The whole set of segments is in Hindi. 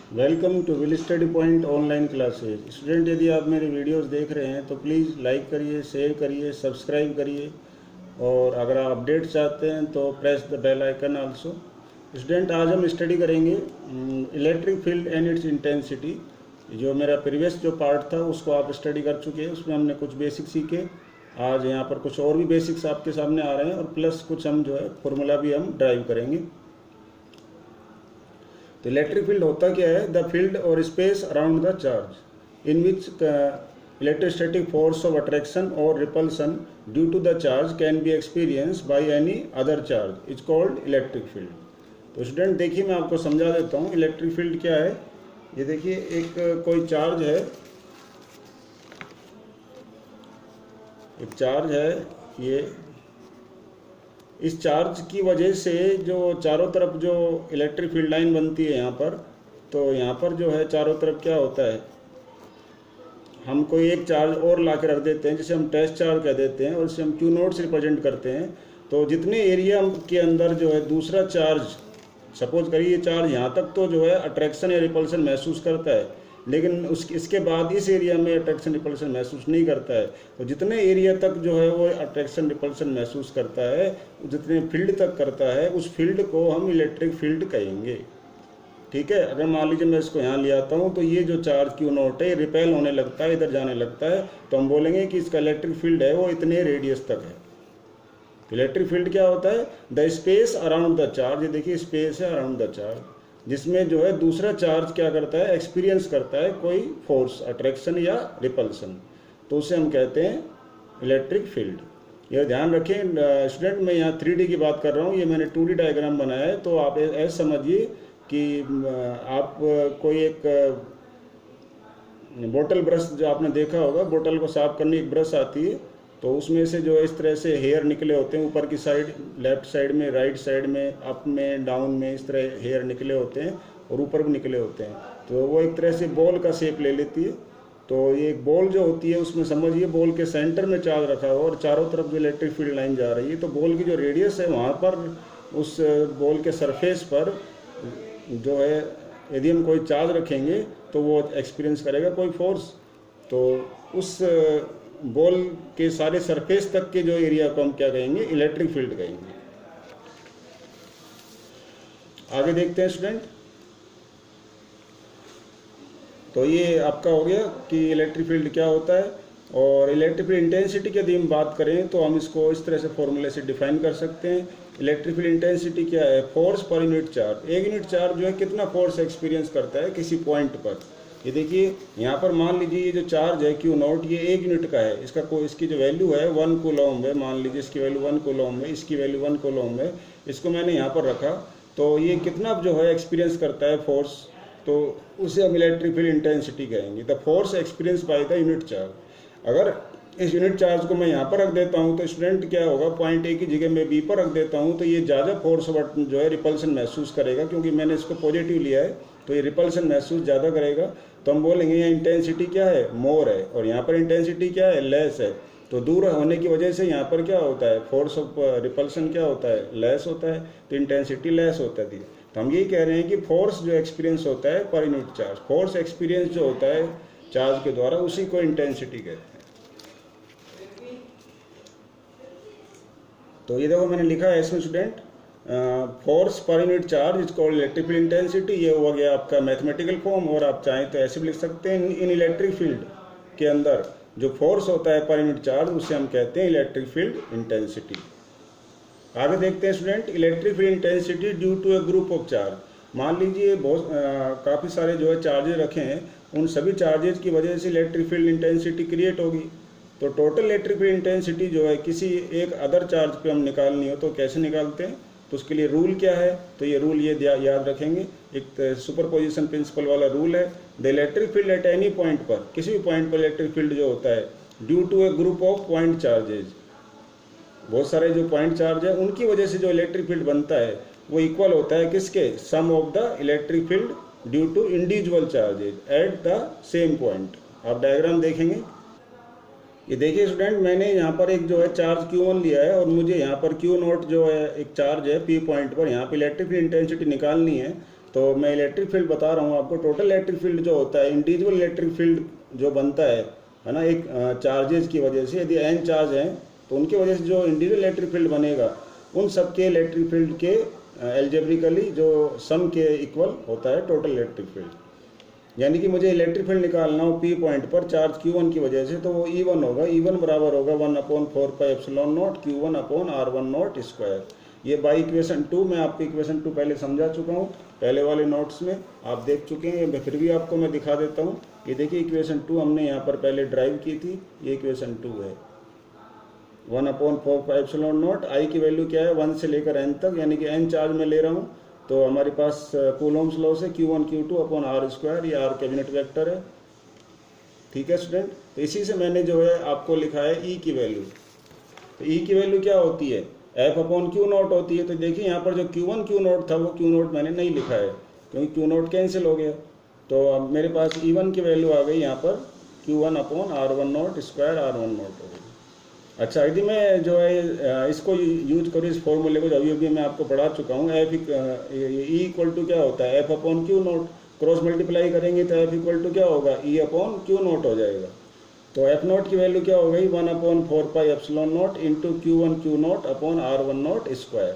Welcome to will study point online classes. Student, यदि आप मेरे वीडियोस देख रहे हैं तो प्लीज़ लाइक करिए, शेयर करिए, सब्सक्राइब करिए और अगर आप अपडेट चाहते हैं तो press the bell icon also. Student, आज हम स्टडी करेंगे electric field and its intensity. जो मेरा प्रीवियस जो पार्ट था उसको आप स्टडी कर चुके हैं, उसमें हमने कुछ बेसिक सीखे। आज यहाँ पर कुछ और भी बेसिक्स आपके सामने आ रहे हैं और प्लस कुछ हम जो है फॉर्मूला भी हम ड्राइव करेंगे। तो इलेक्ट्रिक फील्ड होता क्या है? द फील्ड और space around the charge in which electrostatic force of attraction और repulsion due to the charge can be experience by any other charge is called electric field. तो स्टूडेंट देखिए, मैं आपको समझा देता हूँ इलेक्ट्रिक फील्ड क्या है। ये देखिए, एक कोई चार्ज है, एक चार्ज है ये। इस चार्ज की वजह से जो चारों तरफ जो इलेक्ट्रिक फील्ड लाइन बनती है यहाँ पर, तो यहाँ पर जो है चारों तरफ क्या होता है, हम कोई एक चार्ज और ला के रख देते हैं जिसे हम टेस्ट चार्ज कह देते हैं और इसे हम क्यू नोट से रिप्रेजेंट करते हैं। तो जितने एरिया के अंदर जो है दूसरा चार्ज, सपोज करिए ये चार्ज यहाँ तक तो जो है अट्रैक्शन या रिपल्सन महसूस करता है, लेकिन इसके बाद इस एरिया में अट्रैक्शन रिपल्सन महसूस नहीं करता है। तो जितने एरिया तक जो है वो अट्रैक्शन रिपल्सन महसूस करता है, जितने फील्ड तक करता है, उस फील्ड को हम इलेक्ट्रिक फील्ड कहेंगे। ठीक है, अगर मान लीजिए मैं इसको यहाँ ले आता हूँ तो ये जो चार्ज क्यू नोट है रिपेल होने लगता है, इधर जाने लगता है, तो हम बोलेंगे कि इसका इलेक्ट्रिक फील्ड है वो इतने रेडियस तक है। इलेक्ट्रिक फील्ड क्या होता है? The space around the charge. ये देखिए, स्पेस है अराउंड द चार्ज, जिसमें जो है दूसरा चार्ज क्या करता है, एक्सपीरियंस करता है कोई फोर्स, अट्रैक्शन या रिपल्सन, तो उसे हम कहते हैं इलेक्ट्रिक फील्ड। यह ध्यान रखें स्टूडेंट, मैं यहाँ 3D की बात कर रहा हूँ, ये मैंने 2D डायग्राम बनाया है। तो आप ऐसे समझिए कि आप कोई एक बोतल ब्रश, जो आपने देखा होगा, बोतल को साफ करने की ब्रश आती है, तो उसमें से जो इस तरह से हेयर निकले होते हैं ऊपर की साइड, लेफ्ट साइड में, राइट साइड में, अप में, डाउन में, इस तरह हेयर निकले होते हैं और ऊपर भी निकले होते हैं। तो वो एक तरह से बॉल का शेप ले लेती है। तो ये एक बॉल जो होती है उसमें समझिए बॉल के सेंटर में चार्ज रखा हुआ और चारों तरफ जो इलेक्ट्रिक फील्ड लाइन जा रही है, तो बॉल की जो रेडियस है वहाँ पर उस बॉल के सरफेस पर जो है यदि हम कोई चार्ज रखेंगे तो वो एक्सपीरियंस करेगा कोई फोर्स। तो उस बॉल के सारे सरफेस तक के जो एरिया को हम क्या कहेंगे, इलेक्ट्रिक फील्ड कहेंगे। आगे देखते हैं स्टूडेंट। तो ये आपका हो गया कि इलेक्ट्रिक फील्ड क्या होता है। और इलेक्ट्रिक फील्ड इंटेंसिटी की यदि हम बात करें तो हम इसको इस तरह से फॉर्मूले से डिफाइन कर सकते हैं। इलेक्ट्रिक फील्ड इंटेंसिटी क्या है? Force per unit charge. एक यूनिट चार्ज जो है कितना फोर्स एक्सपीरियंस करता है किसी पॉइंट पर। ये देखिए, यहाँ पर मान लीजिए ये जो चार्ज है क्यू नॉट, ये 1 यूनिट का है। इसकी जो वैल्यू है 1 कूलॉम है। मान लीजिए इसकी वैल्यू 1 कूलॉम है, इसकी वैल्यू 1 कूलॉम है। इसको मैंने यहाँ पर रखा, तो ये कितना जो है एक्सपीरियंस करता है फोर्स, तो उसे हम इलेक्ट्रिक फील्ड इंटेंसिटी कहेंगे। The force experience by the unit charge. अगर इस यूनिट चार्ज को मैं यहाँ पर रख देता हूँ तो स्टूडेंट क्या होगा, पॉइंट ए की जगह मैं बी पर रख देता हूँ, तो ये ज़्यादा फोर्स जो है रिपल्सन महसूस करेगा, क्योंकि मैंने इसको पॉजिटिव लिया है तो ये रिपल्सन महसूस ज़्यादा करेगा। तो हम बोलेंगे यहाँ इंटेंसिटी क्या है, मोर है, और यहाँ पर इंटेंसिटी क्या है, लेस है। तो दूर होने की वजह से यहाँ पर क्या होता है, फोर्स ऑफ रिपल्सन क्या होता है, लेस होता है, तो इंटेंसिटी लेस होता है। तो हम यही कह रहे हैं कि फोर्स जो एक्सपीरियंस होता है per unit charge, force experience जो होता है चार्ज के द्वारा, उसी को इंटेंसिटी कहते हैं। तो ये देखो मैंने लिखा है इसमें student, force per unit charge is called electric field intensity. ये हो गया आपका मैथमेटिकल फॉर्म, और आप चाहें तो ऐसे भी लिख सकते हैं, इन इलेक्ट्रिक फील्ड के अंदर जो फोर्स होता है पर यूनिट चार्ज, उसे हम कहते हैं इलेक्ट्रिक फील्ड इंटेंसिटी। आगे देखते हैं student, electric field intensity due to a group of charge. मान लीजिए बहुत काफ़ी सारे जो है चार्जेज रखे हैं, उन सभी चार्जेज की वजह से इलेक्ट्रिक फील्ड इंटेंसिटी क्रिएट होगी। तो टोटल इलेक्ट्रिक फील्ड इंटेंसिटी जो है किसी एक अदर चार्ज पे हम निकालनी हो तो कैसे निकालते हैं, तो उसके लिए रूल क्या है, तो ये रूल ये याद रखेंगे, एक सुपरपोजिशन प्रिंसिपल वाला रूल है। The electric field at any point पर, किसी भी पॉइंट पर इलेक्ट्रिक फील्ड जो होता है due to a group of point charges, बहुत सारे जो पॉइंट चार्ज है उनकी वजह से जो इलेक्ट्रिक फील्ड बनता है वो इक्वल होता है किसके, sum of the electric field due to individual charges at the same point. आप डायग्राम देखेंगे, ये देखिए स्टूडेंट, मैंने यहाँ पर एक जो है चार्ज Q1 लिया है और मुझे यहाँ पर Q0 जो है एक चार्ज है P पॉइंट पर, यहाँ पे इलेक्ट्रिक फील्ड इंटेंसिटी निकालनी है। तो मैं इलेक्ट्रिक फील्ड बता रहा हूँ आपको। टोटल इलेक्ट्रिक फील्ड जो होता है, इंडिविजुअल इलेक्ट्रिक फील्ड जो बनता है ना, एक चार्जेस की वजह से, यदि n चार्ज हैं तो उनकी वजह से जो इंडिविजुअल इलेक्ट्रिक फील्ड बनेगा, उन सब के इलेक्ट्रिक फील्ड के एल्जेब्रिकली जो सम के इक्वल होता है टोटल इलेक्ट्रिक फील्ड। यानी कि मुझे इलेक्ट्रिक फील्ड निकालना हो P पॉइंट पर चार्ज Q1 की वजह से, तो वो E1 होगा। E1 बराबर होगा 1/4πε0 Q1/R1 स्क्वायर। ये बाई इक्वेशन 2, मैं आपको इक्वेशन 2 पहले समझा चुका हूँ, पहले वाले नोट्स में आप देख चुके हैं, फिर भी आपको मैं दिखा देता हूँ। ये देखिए इक्वेशन 2 हमने यहाँ पर पहले ड्राइव की थी, ये इक्वेशन 2 है। 1/4πε0, आई की वैल्यू क्या है 1 से लेकर n तक, यानी कि n चार्ज में ले रहा हूँ, तो हमारे पास कूलम्स लॉ से Q1 Q2/R², ये R कैबिनेट वेक्टर है। ठीक है स्टूडेंट, तो इसी से मैंने जो है आपको लिखा है E की वैल्यू। तो E की वैल्यू क्या होती है, F/Q0 होती है। तो देखिए यहाँ पर जो Q1 Q0 था वो Q0 मैंने नहीं लिखा है, क्योंकि Q0 कैंसिल हो गया। तो अब मेरे पास E1 की वैल्यू आ गई यहाँ पर Q1/R10 स्क्वायर R10 हो गई। अच्छा, यदि मैं जो है इसको यूज करूँ, इस फॉर्मूले को, अभी अभी मैं आपको पढ़ा चुका हूँ। E इक्वल टू क्या होता है, F/Q0, क्रॉस मल्टीप्लाई करेंगे तो F इक्वल टू क्या होगा, E/Q0 हो जाएगा। तो F0 की वैल्यू क्या हो गई 1/4πε0 इंटू Q1 Q0/R10 स्क्वायर।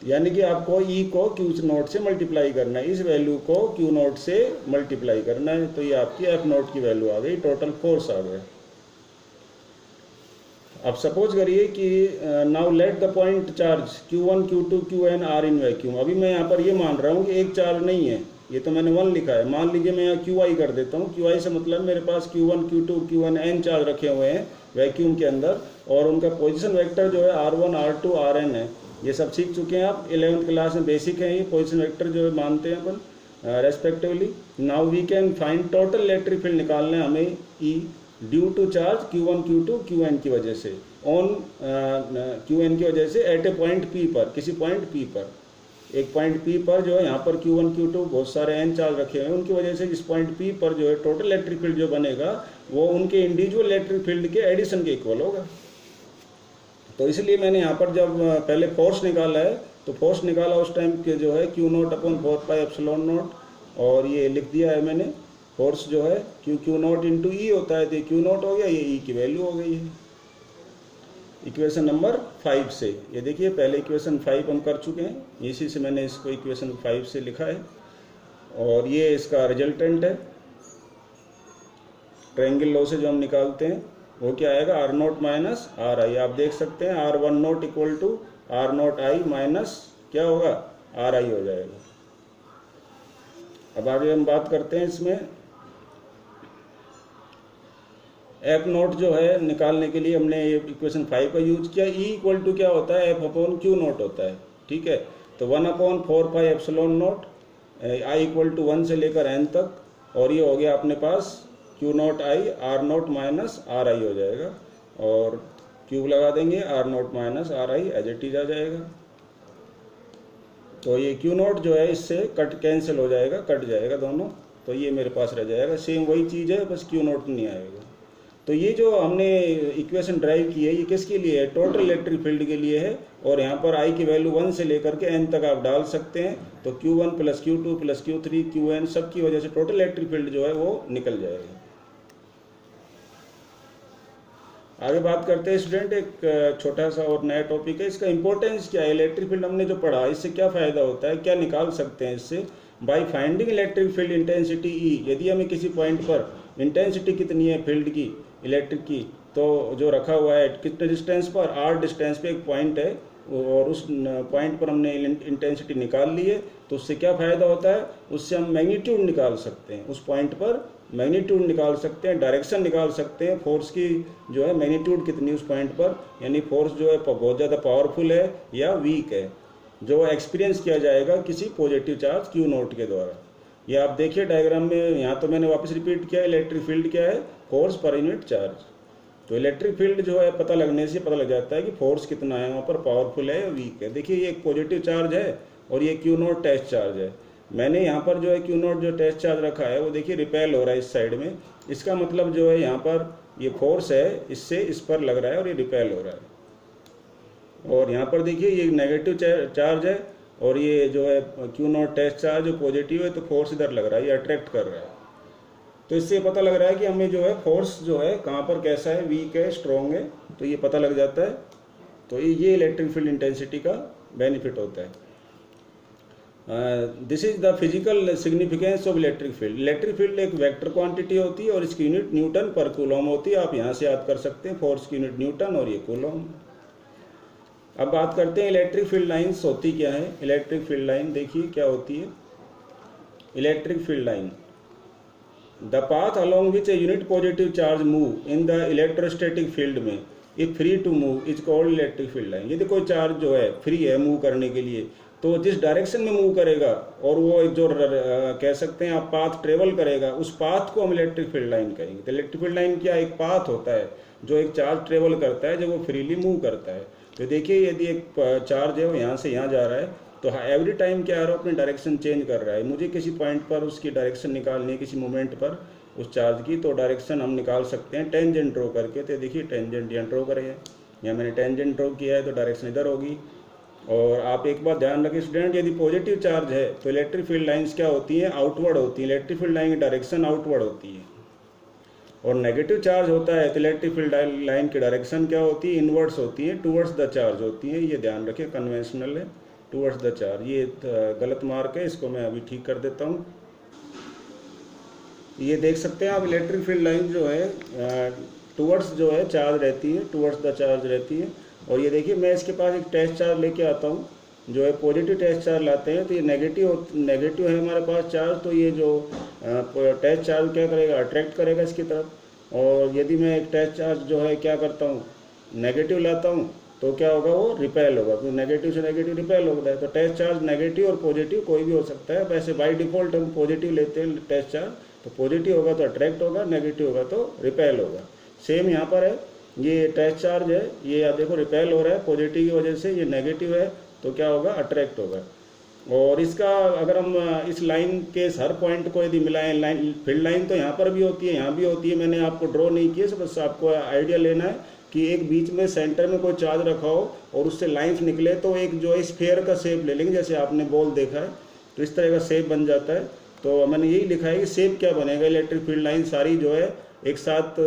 यानी कि आपको E को Q0 से मल्टीप्लाई करना है, इस वैल्यू को Q0 से मल्टीप्लाई करना है, तो ये आपकी F0 की वैल्यू आ गई, टोटल फोर्स आ गया। अब सपोज करिए कि now let the point charge Q1 Q2 Qn are in vacuum. अभी मैं यहाँ पर ये मान रहा हूँ कि एक चार्ज नहीं है, ये तो मैंने 1 लिखा है। मान लीजिए मैं यहाँ QI कर देता हूँ। QI से मतलब मेरे पास Q1 Q2 Qn n charge रखे हुए हैं वैक्यूम के अंदर, और उनका पोजीशन वेक्टर जो है R1 R2 Rn है। ये सब सीख चुके हैं आप, 11th क्लास में बेसिक है ये पोजीशन वेक्टर जो है मानते हैं अपन respectively. Now we can find total electric field निकालना है हमें E due to charge Q1 Q2 Qn की वजह से, ऑन Qn की वजह से एट ए पॉइंट P पर, किसी पॉइंट P पर, एक पॉइंट P पर जो है यहाँ पर Q1 Q2 बहुत सारे n चार्ज रखे हुए हैं, उनकी वजह से इस पॉइंट P पर जो है टोटल इलेक्ट्रिक फील्ड जो बनेगा वो उनके इंडिविजुअल इलेक्ट्रिक फील्ड के एडिशन के इक्वल होगा। तो इसलिए मैंने यहाँ पर जब पहले फोर्स निकाला है, तो फोर्स निकाला उस टाइम के जो है Q0/4πε0, और ये लिख दिया है मैंने। फोर्स जो है Q0 इंटू E होता है, तो Q0 हो गया, ये E की वैल्यू हो गई है इक्वेशन नंबर 5 से। ये देखिए पहले इक्वेशन 5 हम कर चुके हैं, इसी से मैंने इसको इक्वेशन 5 से लिखा है, और ये इसका रिजल्टेंट है। ट्रायंगल लॉ से जो हम निकालते हैं वो क्या आएगा, R0 माइनस RI। आप देख सकते हैं R10 equal to R0I minus क्या होगा, RI हो जाएगा। अब आगे हम बात करते हैं इसमें F0 जो है निकालने के लिए हमने ये इक्वेशन 5 का यूज किया। E इक्वल टू क्या होता है, F/Q0 होता है। ठीक है, तो 1/4πε0 I इक्वल टू 1 से लेकर n तक, और ये हो गया अपने पास Q0I R0 माइनस RI हो जाएगा, और क्यूब लगा देंगे, R0 minus RI as it is आ जाएगा। तो ये Q0 जो है इससे कट कैंसिल हो जाएगा, कट जाएगा दोनों, तो ये मेरे पास रह जाएगा। सेम वही चीज़ है, बस Q0 नहीं आएगा। तो ये जो हमने इक्वेशन ड्राइव की है, ये किसके लिए है, टोटल इलेक्ट्रिक फील्ड के लिए है, और यहाँ पर I की वैल्यू 1 से लेकर के n तक आप डाल सकते हैं। तो Q1 plus Q2 plus Q3 Qn सब की वजह से टोटल इलेक्ट्रिक फील्ड जो है वो निकल जाएगा। आगे बात करते हैं स्टूडेंट, एक छोटा सा और नया टॉपिक है, इसका इंपॉर्टेंस क्या है। इलेक्ट्रिक फील्ड हमने जो पढ़ा, इससे क्या फ़ायदा होता है, क्या निकाल सकते हैं इससे। By finding electric field intensity E, यदि हमें किसी पॉइंट पर इंटेंसिटी कितनी है फील्ड की, इलेक्ट्रिक की, तो जो रखा हुआ है कितने डिस्टेंस पर, R डिस्टेंस पे एक पॉइंट है, और उस पॉइंट पर हमने इंटेंसिटी निकाल ली है, तो उससे क्या फ़ायदा होता है, उससे हम मैग्नीट्यूड निकाल सकते हैं। उस पॉइंट पर मैग्नीट्यूड निकाल सकते हैं, डायरेक्शन निकाल सकते हैं, फोर्स की जो है मैग्नीट्यूड कितनी उस पॉइंट पर, यानी फोर्स जो है बहुत ज़्यादा पावरफुल है या वीक है, जो एक्सपीरियंस किया जाएगा किसी पॉजिटिव चार्ज Q0 के द्वारा। ये आप देखिए डायग्राम में, यहाँ तो मैंने वापस रिपीट किया, इलेक्ट्रिक फील्ड क्या है, फोर्स पर यूनिट चार्ज। तो इलेक्ट्रिक फील्ड जो है पता लगने से पता लग जाता है कि फोर्स कितना है वहाँ पर, पावरफुल है या वीक है। देखिए ये एक पॉजिटिव चार्ज है और ये Q0 टेस्ट चार्ज है। मैंने यहाँ पर जो है Q0 जो टेस्ट चार्ज रखा है वो देखिए रिपेल हो रहा है इस साइड में, इसका मतलब जो है यहाँ पर ये फोर्स है, इससे इस पर लग रहा है और ये रिपेल हो रहा है। और यहाँ पर देखिए ये नेगेटिव चार्ज है और ये जो है क्यू नॉट टेस्ट चार्ज जो पॉजिटिव है तो फोर्स इधर लग रहा है, ये अट्रैक्ट कर रहा है। तो इससे पता लग रहा है कि हमें जो है फोर्स जो है कहाँ पर कैसा है, वीक है, स्ट्रॉन्ग है, तो ये पता लग जाता है। तो ये इलेक्ट्रिक फील्ड इंटेंसिटी का बेनिफिट होता है। This is the physical significance of electric field. Electric field एक वेक्टर क्वांटिटी होती है और इसकी यूनिट न्यूटन पर कूलॉम होती है। आप यहाँ से याद कर सकते हैं, फोर्स की यूनिट न्यूटन और ये कूलॉम। अब बात करते हैं इलेक्ट्रिक फील्ड लाइन्स होती क्या है। इलेक्ट्रिक फील्ड लाइन देखिए क्या होती है। Electric field line, the path along which a unit positive charge move in the electrostatic field में if free to move is called electric field line. यदि कोई चार्ज जो है फ्री है मूव करने के लिए, तो जिस डायरेक्शन में मूव करेगा और वो एक जो कह सकते हैं आप पाथ ट्रेवल करेगा, उस पाथ को हम इलेक्ट्रिक फील्ड लाइन कहेंगे। तो इलेक्ट्रिक फील्ड लाइन क्या एक पाथ होता है जो एक चार्ज ट्रेवल करता है, जब वो फ्रीली मूव करता है। तो देखिए यदि एक चार्ज है वो यहाँ से यहाँ जा रहा है, तो एवरी टाइम क्या है अपनी डायरेक्शन चेंज कर रहा है। मुझे किसी पॉइंट पर उसकी डायरेक्शन निकालनी है, किसी मोमेंट पर उस चार्ज की, तो डायरेक्शन हम निकाल सकते हैं टेंजेंट ड्रॉ करके। तो देखिए टेंजेंट यहाँ ड्रॉ करें, यहाँ मैंने टेंजेंट ड्रॉ किया है तो डायरेक्शन इधर होगी। और आप एक बात ध्यान रखें स्टूडेंट, यदि पॉजिटिव चार्ज है तो इलेक्ट्रिक फील्ड लाइंस क्या होती हैं, आउटवर्ड होती हैं। इलेक्ट्रिक फील्ड लाइन की डायरेक्शन आउटवर्ड होती है। और नेगेटिव चार्ज होता है तो इलेक्ट्रिक फील्ड लाइन की डायरेक्शन क्या होती है, इनवर्ड्स होती है, टूवर्ड्स द चार्ज होती है। ये ध्यान रखें, कन्वेंशनल है, टूवर्ड्स द चार्ज। ये गलत मार्क है, इसको मैं अभी ठीक कर देता हूँ। ये देख सकते हैं आप इलेक्ट्रिक फील्ड लाइन जो है टूवर्ड्स जो है चार्ज रहती है, टूवर्ड्स द चार्ज रहती है। और ये देखिए मैं इसके पास एक टेस्ट चार्ज लेके आता हूँ, जो है पॉजिटिव टेस्ट चार्ज लाते हैं, तो ये नेगेटिव है हमारे पास चार्ज। तो ये जो टेस्ट चार्ज क्या करेगा, अट्रैक्ट करेगा इसकी तरफ। और यदि मैं एक टेस्ट चार्ज जो है क्या करता हूँ, नेगेटिव लाता हूँ, तो क्या होगा, वो रिपेल होगा। तो नेगेटिव से नेगेटिव रिपेल होता है। तो टेस्ट चार्ज नेगेटिव और पॉजिटिव कोई भी हो सकता है। वैसे बाय डिफ़ॉल्ट हम पॉजिटिव लेते हैं टेस्ट चार्ज, तो पॉजिटिव होगा तो अट्रैक्ट होगा, नेगेटिव होगा तो रिपेल होगा। सेम यहाँ पर है, ये टेस्ट चार्ज है, ये आप देखो रिपेल हो रहा है पॉजिटिव की वजह से, ये नेगेटिव है तो क्या होगा, अट्रैक्ट होगा। और इसका अगर हम इस लाइन के हर पॉइंट को यदि मिलाएं, लाइन फील्ड लाइन तो यहाँ पर भी होती है, यहाँ भी होती है। मैंने आपको ड्रॉ नहीं किया, बस आपको आइडिया लेना है कि एक बीच में सेंटर में कोई चार्ज रखा हो और उससे लाइन्स निकले, तो एक जो है स्फीयर का शेप ले लेंगे। जैसे आपने बॉल देखा है तो इस तरह का शेप बन जाता है। तो मैंने यही लिखा है कि शेप क्या बनेगा, इलेक्ट्रिक फील्ड लाइन सारी जो है एक साथ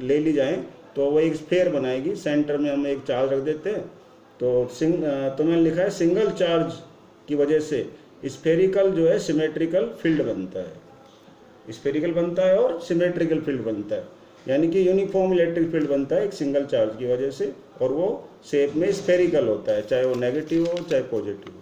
ले ली जाए तो वो एक स्फीयर बनाएगी। सेंटर में हम एक चार्ज रख देते हैं, तो मैंने लिखा है सिंगल चार्ज की वजह से स्फेरिकल जो है सिमेट्रिकल फील्ड बनता है। स्फेरिकल बनता है और सिमेट्रिकल फील्ड बनता है, यानी कि यूनिफॉर्म इलेक्ट्रिक फील्ड बनता है एक सिंगल चार्ज की वजह से। और वो शेप में स्फेरिकल होता है, चाहे वो नेगेटिव हो चाहे पॉजिटिव हो।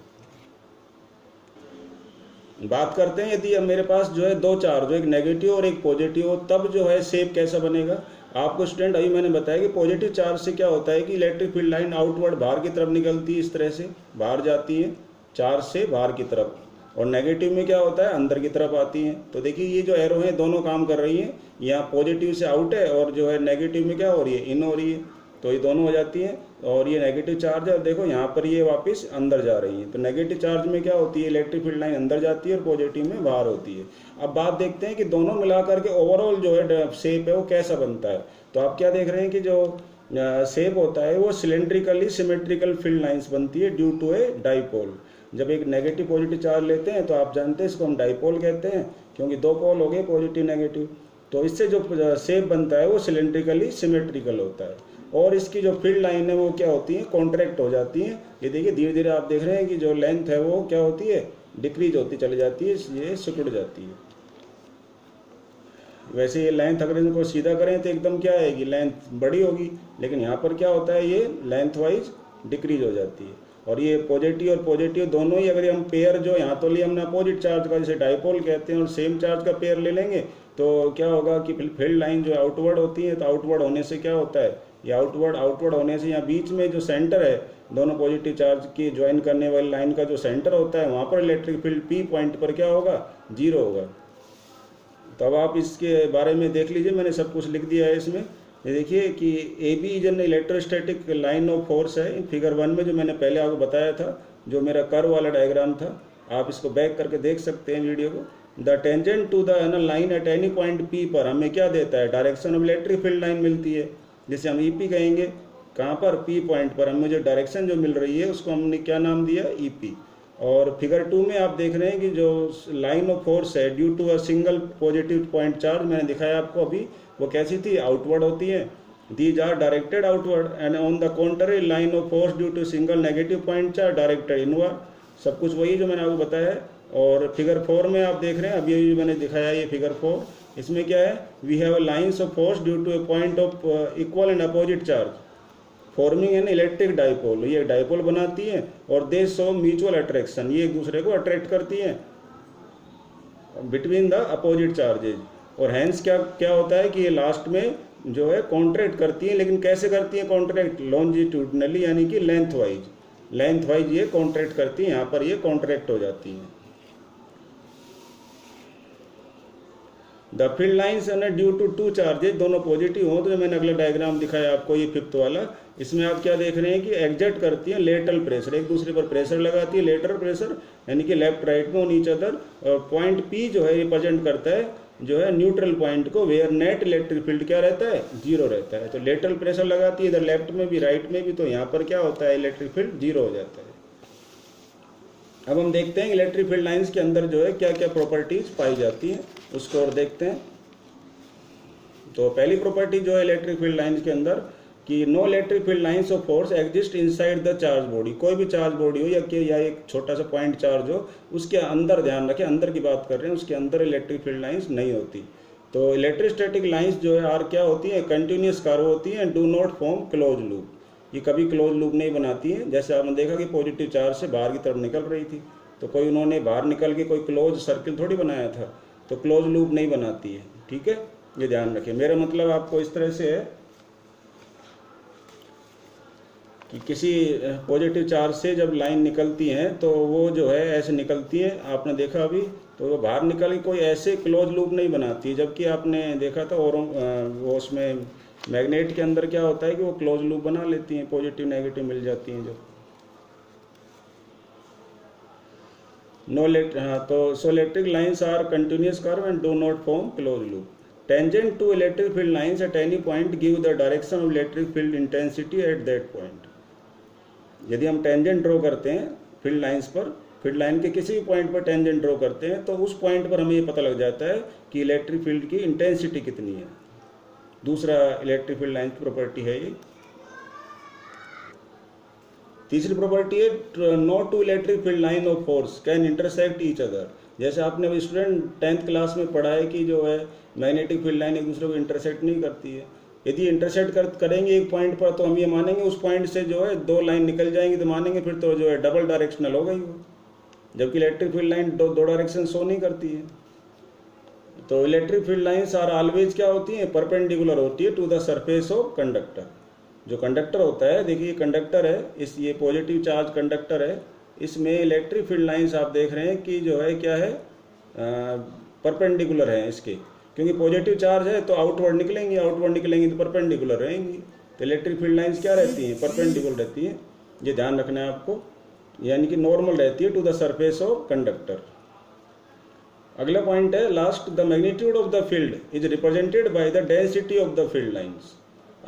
बात करते हैं यदि मेरे पास जो है दो चार्ज हो, एक नेगेटिव और एक पॉजिटिव हो, तब जो है शेप कैसा बनेगा। आपको स्टूडेंट अभी मैंने बताया कि पॉजिटिव चार्ज से क्या होता है कि इलेक्ट्रिक फील्ड लाइन आउटवर्ड बाहर की तरफ निकलती है, इस तरह से बाहर जाती है चार्ज से बाहर की तरफ। और नेगेटिव में क्या होता है, अंदर की तरफ आती हैं। तो देखिए ये जो एरो है दोनों काम कर रही हैं, यहाँ पॉजिटिव से आउट है और जो है नेगेटिव में क्या हो रही है, इन हो रही है। तो ये दोनों हो जाती हैं और ये नेगेटिव चार्ज है और देखो यहाँ पर ये वापस अंदर जा रही है। तो नेगेटिव चार्ज में क्या होती है, इलेक्ट्रिक फील्ड लाइन अंदर जाती है और पॉजिटिव में बाहर होती है। अब बात देखते हैं कि दोनों मिलाकर के ओवरऑल जो है शेप है वो कैसा बनता है। तो आप क्या देख रहे हैं कि जो शेप होता है वो सिलेंड्रिकली सिमेट्रिकल फील्ड लाइंस बनती है ड्यू टू ए डाइपोल। जब एक नेगेटिव पॉजिटिव चार्ज लेते हैं तो आप जानते हैं इसको हम डाइपोल कहते हैं, क्योंकि दो पोल हो गए पॉजिटिव नेगेटिव। तो इससे जो शेप बनता है वो सिलेंड्रिकली सिमेट्रिकल होता है। और इसकी जो फील्ड लाइन है वो क्या होती है, कॉन्ट्रैक्ट हो जाती है। ये देखिए धीरे धीरे आप देख रहे हैं कि जो लेंथ है वो क्या होती है, डिक्रीज होती चली जाती है, ये सिकुड़ जाती है। वैसे ये लेंथ अगर इनको सीधा करें तो एकदम क्या आएगी, लेंथ बड़ी होगी, लेकिन यहाँ पर क्या होता है, ये लेंथ वाइज डिक्रीज हो जाती है। और ये पॉजिटिव और पॉजिटिव दोनों ही अगर हम पेयर जो यहाँ तो लिए हमने अपोजिट चार्ज का, जैसे डाइपोल कहते हैं, और सेम चार्ज का पेयर ले लेंगे तो क्या होगा कि फील्ड लाइन जो आउटवर्ड होती है, तो आउटवर्ड होने से क्या होता है, ये आउटवर्ड होने से यहाँ बीच में जो सेंटर है दोनों पॉजिटिव चार्ज की ज्वाइन करने वाली लाइन का जो सेंटर होता है, वहाँ पर इलेक्ट्रिक फील्ड पी पॉइंट पर क्या होगा, 0 होगा। तो अब आप इसके बारे में देख लीजिए, मैंने सब कुछ लिख दिया है इसमें। ये देखिए कि A B is an electrostatic line of force है। फिगर 1 में जो मैंने पहले आपको बताया था, जो मेरा कर्व वाला डायग्राम था, आप इसको बैक करके देख सकते हैं वीडियो को। The tangent to the line at any point P पर हमें क्या देता है, direction of electric field line मिलती है, जिसे हम ई पी कहेंगे। कहाँ पर, पी पॉइंट पर हमें जो डायरेक्शन जो मिल रही है उसको हमने क्या नाम दिया, ई पी। और फिगर 2 में आप देख रहे हैं कि जो लाइन ऑफ फोर्स है due to a single positive point charge, मैंने दिखाया आपको अभी, वो कैसी थी, आउटवर्ड होती है। These are directed outward and on the contrary line of force due to single negative point charge directed inward. सब कुछ वही जो मैंने आपको बताया है। और फिगर 4 में आप देख रहे हैं, अभी मैंने दिखाया ये फिगर 4, इसमें क्या है, we have lines of force due to a point of equal and opposite charge forming an electric dipole. ये डाइपोल बनाती है और दे शो म्यूचुअल अट्रैक्शन, ये एक दूसरे को अट्रैक्ट करती हैं बिटवीन द अपोजिट चार्जेज। और हैंस क्या क्या होता है कि ये लास्ट में जो है कॉन्ट्रैक्ट करती है, लेकिन कैसे करती है कॉन्ट्रैक्ट, लॉन्जिट्यूडनली यानी कि लेंथ वाइज ये कॉन्ट्रैक्ट करती है, यहाँ पर ये कॉन्ट्रैक्ट हो जाती है। The field lines due to two charges, दोनों पॉजिटिव हो, तो जो मैंने अगला डायग्राम दिखाया आपको ये 5th वाला, इसमें आप क्या देख रहे हैं कि एग्जर्ट करती है लेटरल प्रेशर, एक दूसरे पर प्रेशर लगाती है, लेटरल प्रेशर यानी कि लेफ्ट राइट में ऑन ईच अदर। और पॉइंट पी जो है रिप्रेजेंट करता है जो है न्यूट्रल पॉइंट को, वेयर नेट इलेक्ट्रिक फील्ड क्या रहता है, 0 रहता है। तो लेटरल प्रेशर लगाती है इधर लेफ्ट में भी राइट में भी, तो यहाँ पर क्या होता है, इलेक्ट्रिक फील्ड 0 हो जाता है। अब हम देखते हैं इलेक्ट्रिक फील्ड लाइंस के अंदर जो है क्या क्या प्रॉपर्टीज पाई जाती हैं, उसको और देखते हैं। तो पहली प्रॉपर्टी जो है इलेक्ट्रिक फील्ड लाइंस के अंदर कि no electric field lines of force exist inside the charge body. कोई भी चार्ज बॉडी हो या एक छोटा सा पॉइंट चार्ज हो, उसके अंदर ध्यान रखें, अंदर की बात कर रहे हैं, उसके अंदर इलेक्ट्रिक फील्ड लाइंस नहीं होती। तो इलेक्ट्रोस्टैटिक लाइंस जो है आर क्या होती है, कंटिन्यूस कर्व होती है, do not form close loop. ये कभी क्लोज लूप नहीं बनाती है। जैसे आपने देखा कि पॉजिटिव चार्ज से बाहर की तरफ निकल रही थी, तो कोई उन्होंने बाहर निकल के कोई क्लोज सर्किल थोड़ी बनाया था, तो क्लोज लूप नहीं बनाती है। ठीक है, ये ध्यान रखें। मेरा मतलब आपको इस तरह से है कि किसी पॉजिटिव चार्ज से जब लाइन निकलती हैं तो वो जो है ऐसे निकलती है, आपने देखा अभी, तो वो बाहर निकल के कोई ऐसे क्लोज लूप नहीं बनाती। जबकि आपने देखा था और वो उसमें मैग्नेट के अंदर क्या होता है कि वो क्लोज लूप बना लेती हैं, पॉजिटिव नेगेटिव मिल जाती हैं जो। तो so electric lines are continuous curve and do not form close loop. Tangent to electric field lines at any point give the direction of electric field intensity at that point. यदि हम टेंजेंट ड्रॉ करते हैं फील्ड लाइंस पर, फील्ड लाइन के किसी भी पॉइंट पर टेंजेंट ड्रॉ करते हैं, तो उस पॉइंट पर हमें ये पता लग जाता है कि इलेक्ट्रिक फील्ड की इंटेंसिटी कितनी है। दूसरा इलेक्ट्रिक फील्ड लाइन की प्रॉपर्टी है ये। तीसरी प्रॉपर्टी है no two electric field line of force can intersect each other. जैसे आपने अभी स्टूडेंट 10th क्लास में पढ़ा है कि जो है मैग्नेटिक फील्ड लाइन एक दूसरे को इंटरसेक्ट नहीं करती है। यदि इंटरसेक्ट करेंगे एक पॉइंट पर, तो हम ये मानेंगे उस पॉइंट से जो है 2 लाइन निकल जाएंगी, तो मानेंगे फिर तो जो है डबल डायरेक्शनल हो गई वो। जबकि इलेक्ट्रिक फील्ड लाइन दो डायरेक्शन शो नहीं करती है। तो electric field lines are always क्या होती है, परपेंडिकुलर होती है to the surface of conductor. जो कंडक्टर होता है, देखिए कंडक्टर है, इस ये पॉजिटिव चार्ज कंडक्टर है, इसमें इलेक्ट्रिक फील्ड लाइंस आप देख रहे हैं कि जो है क्या है, परपेंडिकुलर है इसके, क्योंकि पॉजिटिव चार्ज है तो आउटवर्ड निकलेंगी तो परपेंडिकुलर रहेंगी। तो इलेक्ट्रिक फील्ड लाइंस क्या रहती हैं, परपेंडिकुलर रहती हैं। ये ध्यान रखना है आपको, यानी कि नॉर्मल रहती है to the surface of conductor. अगला पॉइंट है last, the magnitude of the field is represented by the density of the field lines.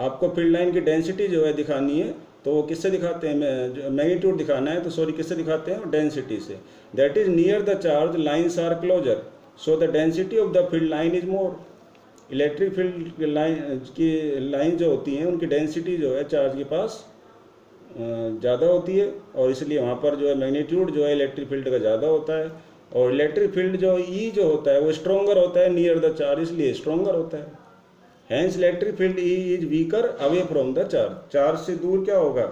आपको फील्ड लाइन की डेंसिटी जो है दिखानी है, तो वो किससे दिखाते हैं, मैग्नीट्यूड दिखाना है तो सॉरी किससे दिखाते हैं, डेंसिटी से। That is near the charge lines are closer so the density of the field line is more. Electric field line की लाइन जो होती हैं उनकी डेंसिटी जो है चार्ज के पास ज़्यादा होती है, और इसलिए वहाँ पर जो है मैग्नीट्यूड जो है इलेक्ट्रिक फील्ड का ज़्यादा होता है। और इलेक्ट्रिक फील्ड जो ई जो होता है वो स्ट्रोंगर होता है नियर द चार्ज, इसलिए स्ट्रोंगर होता है। Hence electric field E is weaker away from the charge. Charge से दूर क्या होगा,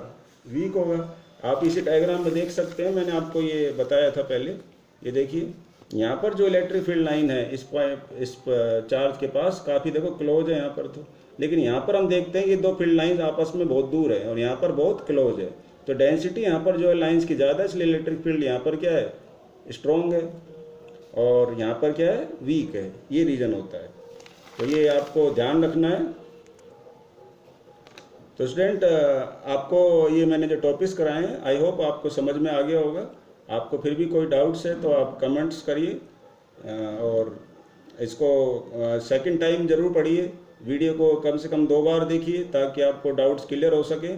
वीक होगा। आप इसी डायग्राम में देख सकते हैं, मैंने आपको ये बताया था पहले। ये देखिए यहाँ पर जो इलेक्ट्रिक फील्ड लाइन है इस चार्ज के पास काफ़ी देखो क्लोज है यहाँ पर, तो लेकिन यहाँ पर हम देखते हैं कि 2 फील्ड लाइंस आपस में बहुत दूर है और यहाँ पर बहुत क्लोज है। तो डेंसिटी यहाँ पर जो है लाइंस की ज़्यादा है, इसलिए इलेक्ट्रिक फील्ड यहाँ पर क्या है, स्ट्रॉन्ग है, और यहाँ पर क्या है, वीक है। ये रीज़न होता है। तो ये आपको ध्यान रखना है। तो स्टूडेंट आपको ये मैंने जो टॉपिक्स कराए हैं आई होप आपको समझ में आ गया होगा। आपको फिर भी कोई डाउट्स है तो आप कमेंट्स करिए, और इसको सेकंड टाइम ज़रूर पढ़िए। वीडियो को कम से कम 2 बार देखिए ताकि आपको डाउट्स क्लियर हो सके।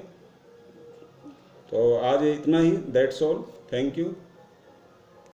तो आज इतना ही, दैट्स ऑल, थैंक यू।